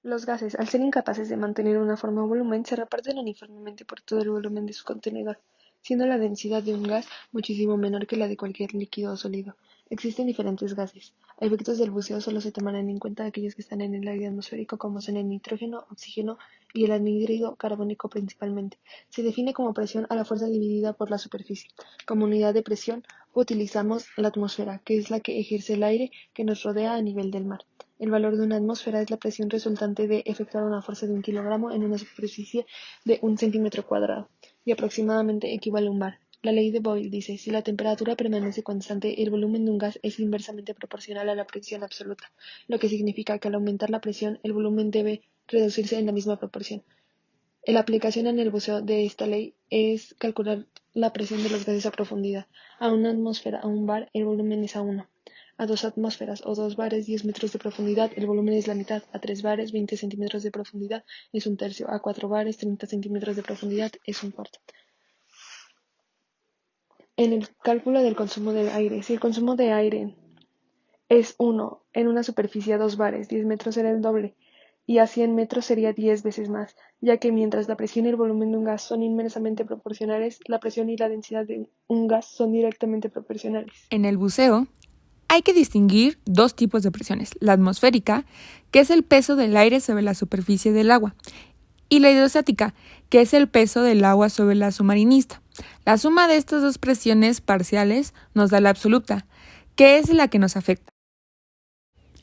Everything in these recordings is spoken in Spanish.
Los gases, al ser incapaces de mantener una forma o volumen, se reparten uniformemente por todo el volumen de su contenedor, siendo la densidad de un gas muchísimo menor que la de cualquier líquido o sólido. Existen diferentes gases. A efectos del buceo solo se tomarán en cuenta aquellos que están en el aire atmosférico, como son el nitrógeno, oxígeno y el anhídrido carbónico principalmente. Se define como presión a la fuerza dividida por la superficie. Como unidad de presión utilizamos la atmósfera, que es la que ejerce el aire que nos rodea a nivel del mar. El valor de una atmósfera es la presión resultante de efectuar una fuerza de 1 kilogramo en una superficie de 1 cm², y aproximadamente equivale a un bar. La ley de Boyle dice: si la temperatura permanece constante, el volumen de un gas es inversamente proporcional a la presión absoluta, lo que significa que al aumentar la presión, el volumen debe reducirse en la misma proporción. La aplicación en el buceo de esta ley es calcular la presión de los gases a profundidad. A una atmósfera, a un bar, el volumen es a 1. A 2 atmósferas o 2 bares, 10 metros de profundidad, el volumen es la mitad. A 3 bares, 20 centímetros de profundidad, es un tercio. A 4 bares, 30 centímetros de profundidad, es un cuarto. En el cálculo del consumo de aire, si el consumo de aire es 1 en una superficie a 2 bares, 10 metros será el doble, y a 100 metros sería 10 veces más, ya que mientras la presión y el volumen de un gas son inversamente proporcionales, la presión y la densidad de un gas son directamente proporcionales. En el buceo, hay que distinguir dos tipos de presiones: la atmosférica, que es el peso del aire sobre la superficie del agua, y la hidrostática, que es el peso del agua sobre la submarinista. La suma de estas dos presiones parciales nos da la absoluta, que es la que nos afecta.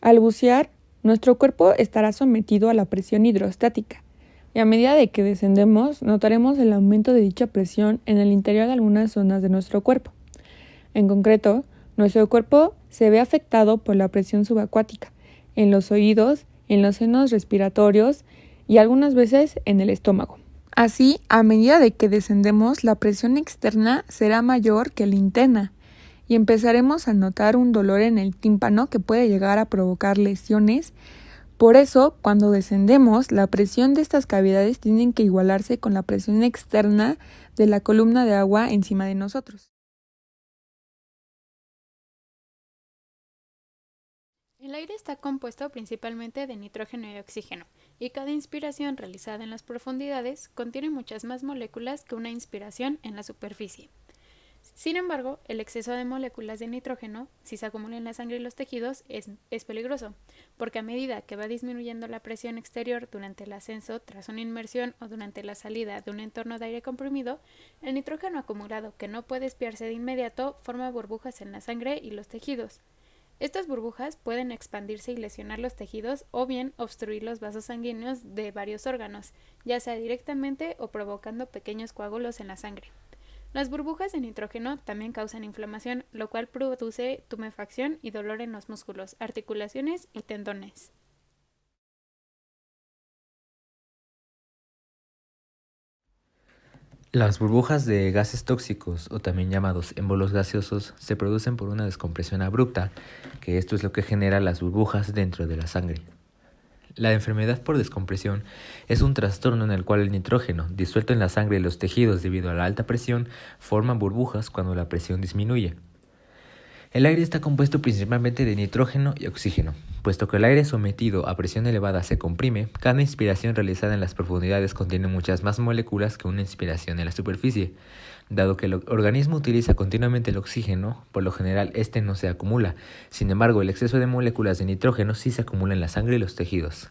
Al bucear, nuestro cuerpo estará sometido a la presión hidrostática, y a medida de que descendemos, notaremos el aumento de dicha presión en el interior de algunas zonas de nuestro cuerpo. En concreto, nuestro cuerpo se ve afectado por la presión subacuática, en los oídos, en los senos respiratorios y algunas veces en el estómago. Así, a medida de que descendemos, la presión externa será mayor que la interna y empezaremos a notar un dolor en el tímpano que puede llegar a provocar lesiones. Por eso, cuando descendemos, la presión de estas cavidades tiene que igualarse con la presión externa de la columna de agua encima de nosotros. El aire está compuesto principalmente de nitrógeno y oxígeno, y cada inspiración realizada en las profundidades contiene muchas más moléculas que una inspiración en la superficie. Sin embargo, el exceso de moléculas de nitrógeno, si se acumula en la sangre y los tejidos, es peligroso, porque a medida que va disminuyendo la presión exterior durante el ascenso tras una inmersión o durante la salida de un entorno de aire comprimido, el nitrógeno acumulado, que no puede espiarse de inmediato, forma burbujas en la sangre y los tejidos. Estas burbujas pueden expandirse y lesionar los tejidos o bien obstruir los vasos sanguíneos de varios órganos, ya sea directamente o provocando pequeños coágulos en la sangre. Las burbujas de nitrógeno también causan inflamación, lo cual produce tumefacción y dolor en los músculos, articulaciones y tendones. Las burbujas de gases tóxicos, o también llamados émbolos gaseosos, se producen por una descompresión abrupta, que esto es lo que genera las burbujas dentro de la sangre. La enfermedad por descompresión es un trastorno en el cual el nitrógeno, disuelto en la sangre y los tejidos debido a la alta presión, forma burbujas cuando la presión disminuye. El aire está compuesto principalmente de nitrógeno y oxígeno. Puesto que el aire sometido a presión elevada se comprime, cada inspiración realizada en las profundidades contiene muchas más moléculas que una inspiración en la superficie. Dado que el organismo utiliza continuamente el oxígeno, por lo general este no se acumula. Sin embargo, el exceso de moléculas de nitrógeno sí se acumula en la sangre y los tejidos.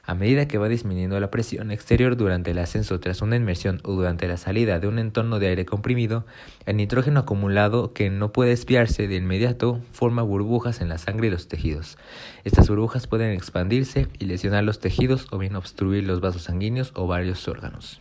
A medida que va disminuyendo la presión exterior durante el ascenso tras una inmersión o durante la salida de un entorno de aire comprimido, el nitrógeno acumulado, que no puede espiarse de inmediato, forma burbujas en la sangre y los tejidos. Estas burbujas pueden expandirse y lesionar los tejidos o bien obstruir los vasos sanguíneos o varios órganos.